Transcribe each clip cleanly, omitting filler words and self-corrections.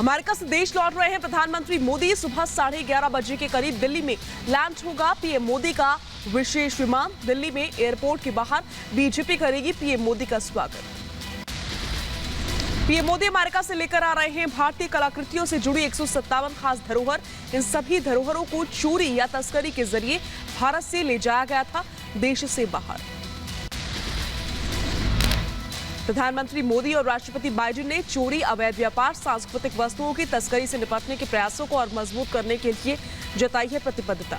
America से देश लौट रहे हैं प्रधानमंत्री मोदी। सुबह 11:30 बजे के करीब दिल्ली में लैंड होगा पीएम मोदी का विशेष विमान। दिल्ली में एयरपोर्ट के बाहर बीजेपी करेगी पीएम मोदी का स्वागत। पीएम मोदी अमेरिका से लेकर आ रहे हैं भारतीय कलाकृतियों से जुड़ी 157 खास धरोहर। इन सभी धरोहरों को चोरी या तस्करी के जरिए भारत से ले जाया गया था देश से बाहर। प्रधानमंत्री मोदी और राष्ट्रपति बाइडेन ने चोरी, अवैध व्यापार, सांस्कृतिक वस्तुओं की तस्करी से निपटने के प्रयासों को और मजबूत करने के लिए जताई है प्रतिबद्धता।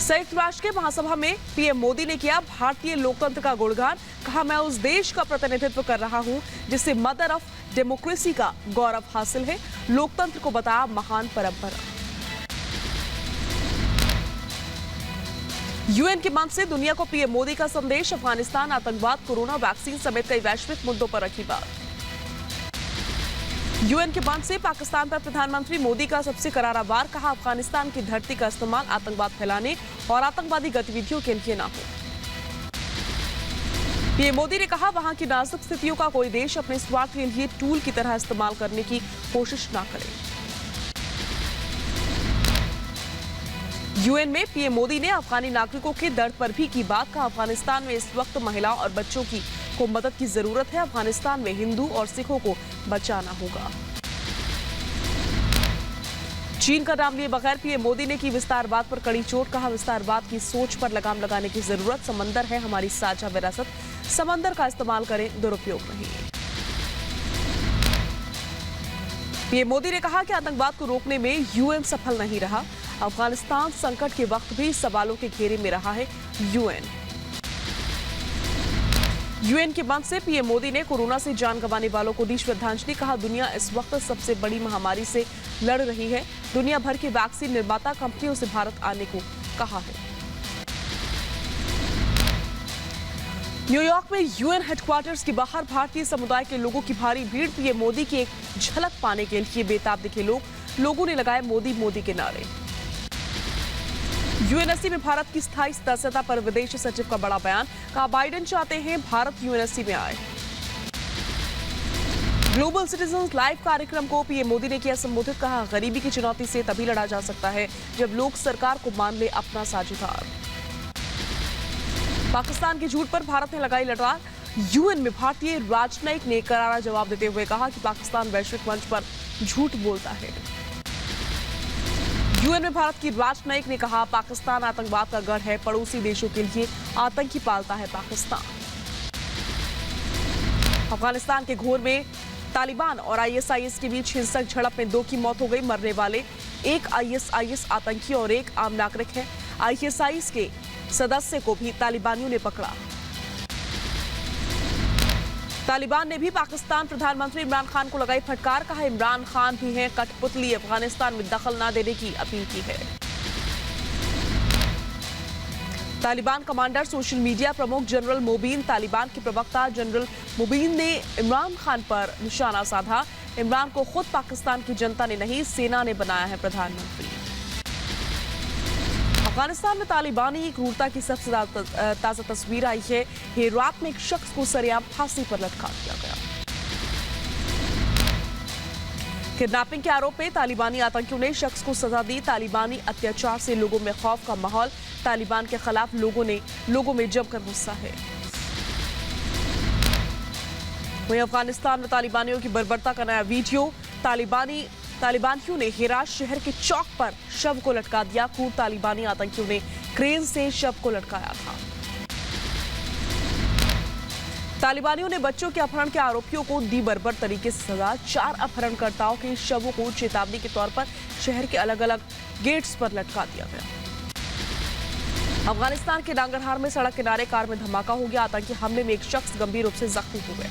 संयुक्त राष्ट्र के महासभा में पीएम मोदी ने किया भारतीय लोकतंत्र का गुणगान। कहा, मैं उस देश का प्रतिनिधित्व कर रहा हूं जिसे मदर ऑफ डेमोक्रेसी का गौरव हासिल है। लोकतंत्र को बताया महान परंपरा। यूएन के मंच से दुनिया को पीएम मोदी का संदेश। अफगानिस्तान, आतंकवाद, कोरोना, वैक्सीन समेत कई वैश्विक मुद्दों पर रखी बात। यूएन के मंच से पाकिस्तान पर प्रधानमंत्री मोदी का सबसे करारा वार। कहा, अफगानिस्तान की धरती का इस्तेमाल आतंकवाद फैलाने और आतंकवादी गतिविधियों के लिए ना हो। पीएम मोदी ने कहा, वहां की नाजुक स्थितियों का कोई देश अपने स्वार्थ के लिए टूल की तरह इस्तेमाल करने की कोशिश ना करे। यूएन में पीएम मोदी ने अफगानी नागरिकों के दर्द पर भी की बात। कहा, अफगानिस्तान में इस वक्त महिलाओं और बच्चों को मदद की जरूरत है। अफगानिस्तान में हिंदू और सिखों को बचाना होगा। चीन का नाम लिए बगैर पीएम मोदी ने की विस्तारवाद पर कड़ी चोट। कहा, विस्तारवाद की सोच पर लगाम लगाने की जरूरत। समंदर है हमारी साझा विरासत, समंदर का इस्तेमाल करें, दुरुपयोग नहीं। पीएम मोदी ने कहा कि आतंकवाद को रोकने में यूएन सफल नहीं रहा। अफगानिस्तान संकट के वक्त भी सवालों के घेरे में रहा है यूएन। यूएन के मंच से पीएम मोदी ने कोरोना से जान गंवाने वालों को दी श्रद्धांजलि। कहा, दुनिया इस वक्त सबसे बड़ी महामारी से लड़ रही है। दुनिया भर की वैक्सीन निर्माता कंपनियों से भारत आने को कहा है। न्यूयॉर्क में यूएन हेडक्वार्टर्स के बाहर भारतीय समुदाय के लोगों की भारी भीड़। पीएम मोदी की एक झलक पाने के लिए बेताब दिखे लोगों ने लगाए मोदी मोदी के नारे। यूएनएससी में भारत की स्थायी सदस्यता पर विदेश सचिव का बड़ा बयान। कहा, बाइडेन चाहते हैं भारत यूएनएससी में आए। ग्लोबल सिटीजन्स लाइव कार्यक्रम को पीएम मोदी ने किया संबोधित। कहा, गरीबी की चुनौती से तभी लड़ा जा सकता है जब लोग सरकार को मान ले अपना साझेदार। पाकिस्तान के झूठ पर भारत ने लगाई लटार। यूएन में भारतीय राजनयिक ने करारा जवाब देते हुए कहा कि पाकिस्तान वैश्विक मंच पर झूठ बोलता है। यूएन में भारत की राजनयिक ने कहा, पाकिस्तान आतंकवाद का गढ़ है, पड़ोसी देशों के लिए आतंकी पालता है पाकिस्तान। अफगानिस्तान के घोर में तालिबान और आईएसआईएस के बीच हिंसक झड़प में 2 की मौत हो गई। मरने वाले एक आईएसआईएस आतंकी और एक आम नागरिक है। आईएसआईएस के सदस्य को भी तालिबानियों ने पकड़ा। तालिबान ने भी पाकिस्तान प्रधानमंत्री इमरान खान को लगाई फटकार। कहा, इमरान खान भी हैं कठपुतली, अफगानिस्तान में दखल न देने की अपील की है। तालिबान कमांडर, सोशल मीडिया प्रमुख जनरल मोबीन, तालिबान के प्रवक्ता जनरल मोबीन ने इमरान खान पर निशाना साधा। इमरान को खुद पाकिस्तान की जनता ने नहीं, सेना ने बनाया है प्रधानमंत्री। अफगानिस्तान में तालिबानी क्रूरता की सबसे ताजा तस्वीर आई है। हेरात में एक शख्स को सरेआम फांसी पर लटका दिया गया। किडनैपिंग के आरोप में तालिबानी आतंकियों ने शख्स को सजा दी। तालिबानी अत्याचार से लोगों में खौफ का माहौल। तालिबान के खिलाफ लोगों में जमकर गुस्सा है। वहीं अफगानिस्तान में तालिबानियों की बर्बरता का नया वीडियो। तालिबानियों ने हेरात शहर के चौक पर शव को लटका दिया। क्रूर तालिबानी आतंकियों ने क्रेन से शव को लटकाया था। तालिबानियों ने बच्चों के अपहरण के आरोपियों को दी बर्बर तरीके से सजा। 4 अपहरणकर्ताओं के शवों को चेतावनी के तौर पर शहर के अलग अलग गेट्स पर लटका दिया गया। अफगानिस्तान के नांगरहार में सड़क किनारे कार में धमाका हो गया। आतंकी हमले में एक शख्स गंभीर रूप से जख्मी हो गया।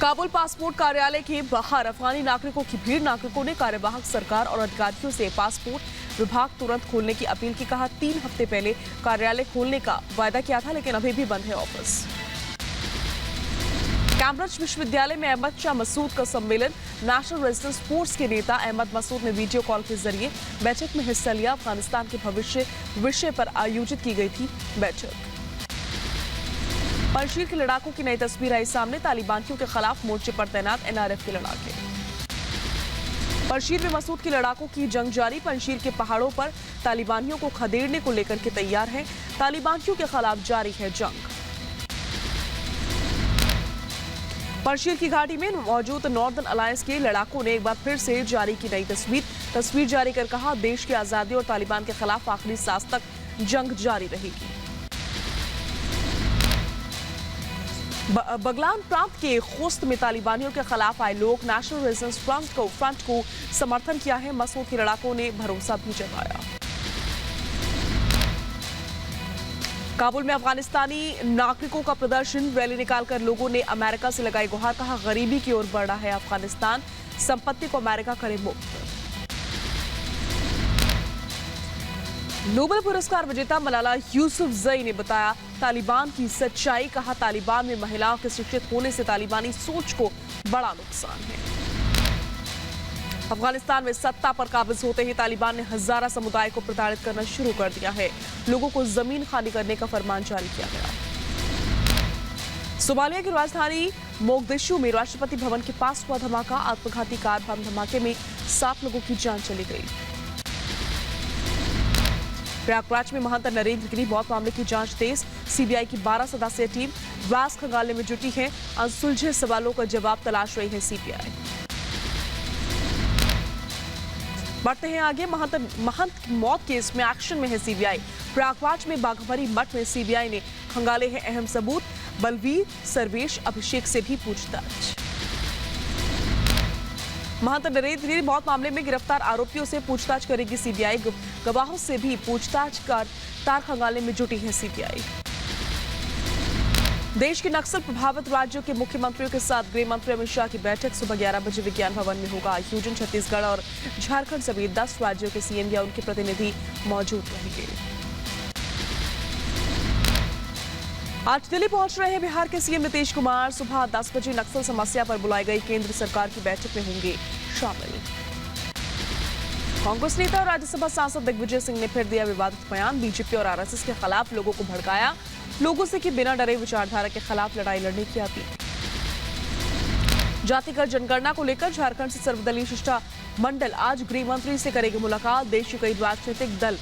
काबुल पासपोर्ट कार्यालय के बाहर अफगानी नागरिकों की भीड़। नागरिकों ने कार्यवाहक सरकार और अधिकारियों से पासपोर्ट विभाग तुरंत खोलने की अपील की। कहा, 3 हफ्ते पहले कार्यालय खोलने का वायदा किया था, लेकिन अभी भी बंद है ऑफिस। कैम्ब्रिज विश्वविद्यालय में अहमद शाह मसूद का सम्मेलन। नेशनल रेजिस्टेंस फोर्स के नेता अहमद मसूद ने वीडियो कॉल के जरिए बैठक में हिस्सा लिया। अफगानिस्तान के भविष्य विषय पर आयोजित की गई थी बैठक। पंजशीर के लड़ाकों की नई तस्वीर आई सामने, तालिबानियों के खिलाफ मोर्चे पर तैनात एनआरएफ के लड़ाके। पंजशीर में मसूद के लड़ाकों की जंग जारी, पंजशीर के पहाड़ों पर तालिबानियों को खदेड़ने को लेकर के तैयार हैं, तालिबानियों के खिलाफ जारी है जंग। पंजशीर की घाटी में मौजूद नॉर्दर्न अलायंस के लड़ाकों ने एक बार फिर से जारी की नई तस्वीर जारी कर कहा, देश की आजादी और तालिबान के खिलाफ आखिरी सांस तक जंग जारी रहेगी। बगलान प्रांत के खुस्त में तालिबानियों के खिलाफ आए लोग नेशनल रेजिस्टेंस फ्रंट को समर्थन किया है, मसूद के लड़ाकों ने भरोसा भी जताया। काबुल में अफगानिस्तानी नागरिकों का प्रदर्शन, रैली निकालकर लोगों ने अमेरिका से लगाई गुहार, कहा गरीबी की ओर बढ़ रहा है अफगानिस्तान, संपत्ति को अमेरिका करे मुक्त। नोबेल पुरस्कार विजेता मलाला यूसुफजई ने बताया तालिबान की सच्चाई, कहा तालिबान में महिलाओं के शिक्षित होने से तालिबानी सोच को बड़ा नुकसान है। अफगानिस्तान में सत्ता पर काबिज होते ही तालिबान ने हजारा समुदाय को प्रताड़ित करना शुरू कर दिया है, लोगों को जमीन खाली करने का फरमान जारी किया गया। सोमालिया की राजधानी मोगदिशु में राष्ट्रपति भवन के पास हुआ धमाका, आत्मघाती कार बम धमाके में 7 लोगों की जान चली गई। प्रयागराज में महंत नरेंद्र गिरी मौत मामले की जांच तेज, सीबीआई की 12 सदस्यीय टीम राज खंगालने में जुटी है, अनसुलझे सवालों का जवाब तलाश रही है सीबीआई। बढ़ते हैं आगे, महंत की मौत केस में एक्शन में है सीबीआई। प्रयागराज में बाघभरी मठ में सीबीआई ने खंगाले हैं अहम सबूत, बलवीर, सर्वेश, अभिषेक से भी पूछताछ। महंत नरेंद्र गिरी मौत मामले में गिरफ्तार आरोपियों से पूछताछ करेगी सीबीआई, गवाहों से भी पूछताछ कर तार खंगालने में जुटी है सीबीआई। देश के नक्सल प्रभावित राज्यों के मुख्यमंत्रियों के साथ गृह मंत्री अमित शाह की बैठक सुबह 11 बजे विज्ञान भवन में होगा आयोजन। छत्तीसगढ़ और झारखंड समेत 10 राज्यों के सीएम या उनके प्रतिनिधि मौजूद रहेंगे। आज दिल्ली पहुंच रहे हैं बिहार के सीएम नीतीश कुमार, सुबह 10 बजे नक्सल समस्या पर बुलाई गई केंद्र सरकार की बैठक में होंगे शामिल। कांग्रेस नेता और राज्यसभा सांसद दिग्विजय सिंह ने फिर दिया विवादित बयान, बीजेपी और आरएसएस के खिलाफ लोगों को भड़काया, लोगों से कि बिना डरे विचारधारा के खिलाफ लड़ाई लड़ने की अपील। जातिगत जनगणना को लेकर झारखंड से सर्वदलीय शिष्टमंडल आज गृह मंत्री से करेगी मुलाकात, देश के कई राजनीतिक दल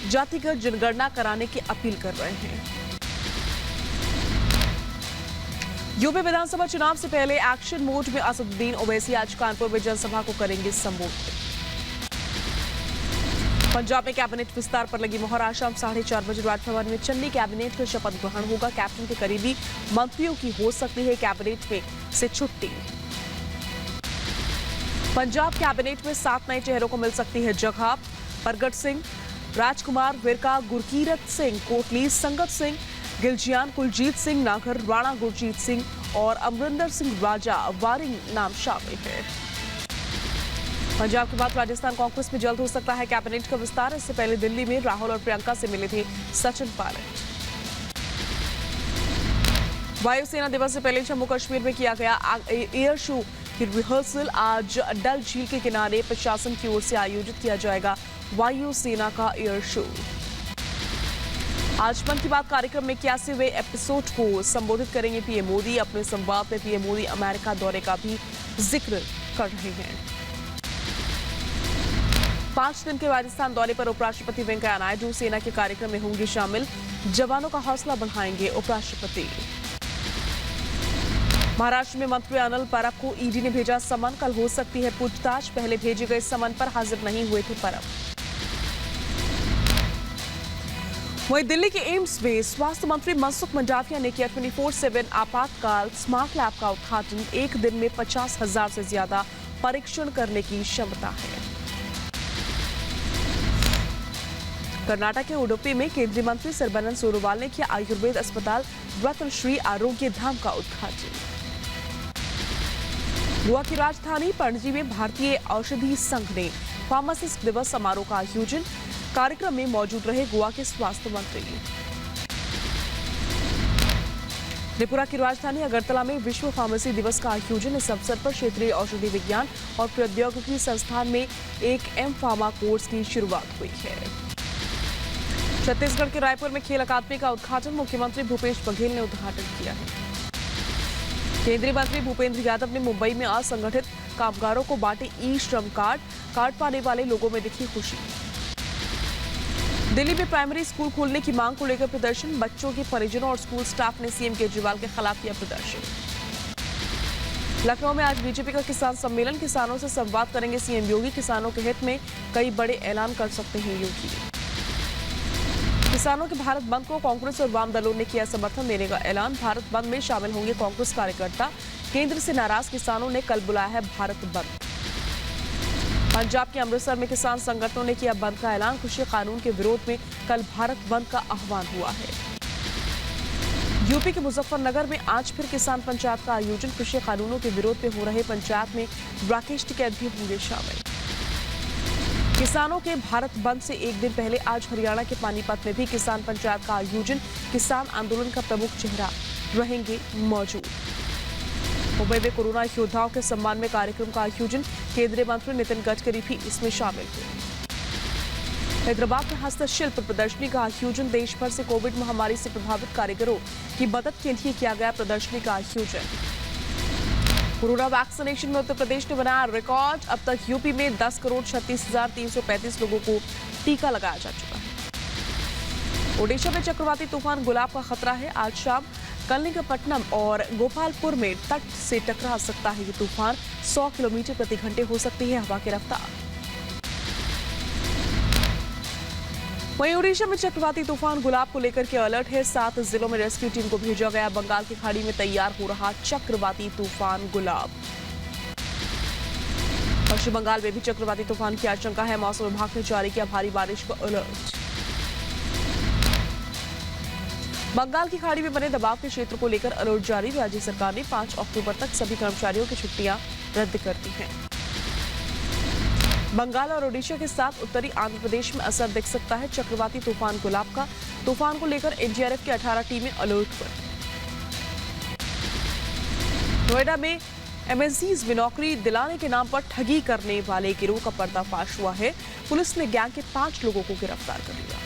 जातिगत जनगणना कराने की अपील कर रहे हैं। यूपी विधानसभा चुनाव से पहले एक्शन मोड में असदुद्दीन ओवैसी आज कानपुर में जनसभा को करेंगे संबोधित। पंजाब में कैबिनेट विस्तार पर लगी मोहर, आज शाम 4:30 बजे राजभवन में चन्नी कैबिनेट का शपथ ग्रहण होगा, कैप्टन के करीबी मंत्रियों की हो सकती है कैबिनेट में से छुट्टी। पंजाब कैबिनेट में 7 नए चेहरों को मिल सकती है जगह, परगट सिंह, राजकुमार विरका, गुरकीरत सिंह कोटली, संगत सिंह, गिलजियान, कुलजीत सिंह नागर, राणा गुरजीत सिंह और अमरिंदर सिंह राजा वारिंग नाम शामिल है। पंजाब के बाद राजस्थान कांग्रेस में जल्द हो सकता है कैबिनेट का विस्तार, इससे पहले दिल्ली में राहुल और प्रियंका से मिले थे सचिन पायलट। वायुसेना दिवस से पहले जम्मू कश्मीर में किया गया एयर शो की रिहर्सल, आज डल झील के किनारे प्रशासन की ओर से आयोजित किया जाएगा वायुसेना का एयर शो। आज मन की बात कार्यक्रम में 81वें एपिसोड को संबोधित करेंगे पीएम मोदी। अपने संवाद में पीएम मोदी अमेरिका दौरे का भी जिक्र कर रहे हैं। 5 दिन के राजस्थान दौरे पर उपराष्ट्रपति वेंकैया नायडू सेना के कार्यक्रम में होंगे शामिल, जवानों का हौसला बढ़ाएंगे उपराष्ट्रपति। महाराष्ट्र में मंत्री अनिल परब को ईडी ने भेजा समन, कल हो सकती है पूछताछ, पहले भेजे गए समन पर हाजिर नहीं हुए थे परब। वहीं दिल्ली के एम्स में स्वास्थ्य मंत्री मनसुख मंडाविया ने किया 24/7 आपातकाल स्मार्ट लैब का उद्घाटन, एक दिन में 50,000 से ज्यादा परीक्षण करने की क्षमता है। कर्नाटक के उडुपी में केंद्रीय मंत्री सर्बानंद सोनोवाल ने किया आयुर्वेद अस्पताल रत्न श्री आरोग्य धाम का उद्घाटन। गोवा की राजधानी पणजी में भारतीय औषधि संघ ने फार्मासिस्ट दिवस समारोह का आयोजन, कार्यक्रम में मौजूद रहे गोवा के स्वास्थ्य मंत्री। त्रिपुरा की राजधानी अगरतला में विश्व फार्मेसी दिवस का आयोजन, इस अवसर पर क्षेत्रीय औषधि विज्ञान और प्रौद्योगिकी संस्थान में एक एम फार्मा कोर्स की शुरुआत हुई है। छत्तीसगढ़ के रायपुर में खेल अकादमी का उद्घाटन मुख्यमंत्री भूपेश बघेल ने उद्घाटन किया है। केंद्रीय मंत्री भूपेंद्र यादव ने मुंबई में असंगठित कामगारों को बांटे ई श्रम कार्ड पाने वाले लोगों में दिखी खुशी। दिल्ली में प्राइमरी स्कूल खोलने की मांग को लेकर प्रदर्शन, बच्चों के परिजनों और स्कूल स्टाफ ने सीएम केजरीवाल के खिलाफ किया प्रदर्शन। लखनऊ में आज बीजेपी का किसान सम्मेलन, किसानों से संवाद करेंगे सीएम योगी, किसानों के हित में कई बड़े ऐलान कर सकते हैं योगी। किसानों के भारत बंद को कांग्रेस और वाम दलों ने किया समर्थन देने का ऐलान, भारत बंद में शामिल होंगे कांग्रेस कार्यकर्ता, केंद्र से नाराज किसानों ने कल बुलाया है भारत बंद। पंजाब के अमृतसर में किसान संगठनों ने किया बंद का ऐलान, कृषि कानून के विरोध में कल भारत बंद का आह्वान हुआ है। यूपी के मुजफ्फरनगर में आज फिर किसान पंचायत का आयोजन, कृषि कानूनों के विरोध में हो रहे पंचायत में राकेश टिकैत भी होंगे शामिल। किसानों के भारत बंद से एक दिन पहले आज हरियाणा के पानीपत में भी किसान पंचायत का आयोजन, किसान आंदोलन का प्रमुख चेहरा रहेंगे मौजूद। मुंबई में कोरोना योद्धाओं के सम्मान में कार्यक्रम का आयोजन, केंद्रीय मंत्री नितिन गडकरी भी इसमें शामिल हुए। हैदराबाद में हस्तशिल्प प्रदर्शनी का आयोजन, देश भर से कोविड महामारी से प्रभावित कारीगरों की मदद के लिए किया गया प्रदर्शनी का आयोजन। कोरोना वैक्सीनेशन में उत्तर प्रदेश ने बनाया रिकॉर्ड, अब तक यूपी में 10,36,335 लोगों को टीका लगाया जा चुका है। ओडिशा में चक्रवाती तूफान गुलाब का खतरा है, आज शाम कलिंगपट्टनम और गोपालपुर में तट से टकरा सकता है ये तूफान, 100 किलोमीटर प्रति घंटे हो सकती है हवा की रफ्तार। वहीं ओडिशा में चक्रवाती तूफान गुलाब को लेकर के अलर्ट है, 7 जिलों में रेस्क्यू टीम को भेजा गया, बंगाल की खाड़ी में तैयार हो रहा चक्रवाती तूफान गुलाब। पश्चिम बंगाल में भी चक्रवाती तूफान की आशंका है, मौसम विभाग ने जारी किया भारी बारिश का अलर्ट। बंगाल की खाड़ी में बने दबाव के क्षेत्र को लेकर अलर्ट जारी, राज्य सरकार ने 5 अक्टूबर तक सभी कर्मचारियों की छुट्टियां रद्द कर दी हैं। बंगाल और ओडिशा के साथ उत्तरी आंध्र प्रदेश में असर दिख सकता है चक्रवाती तूफान गुलाब का, तूफान को लेकर एनडीआरएफ की 18 टीमें अलर्ट पर। नोएडा में एमएनसीज में नौकरी दिलाने के नाम पर ठगी करने वाले गिरोह का पर्दाफाश हुआ है, पुलिस ने गैंग के 5 लोगों को गिरफ्तार कर लिया।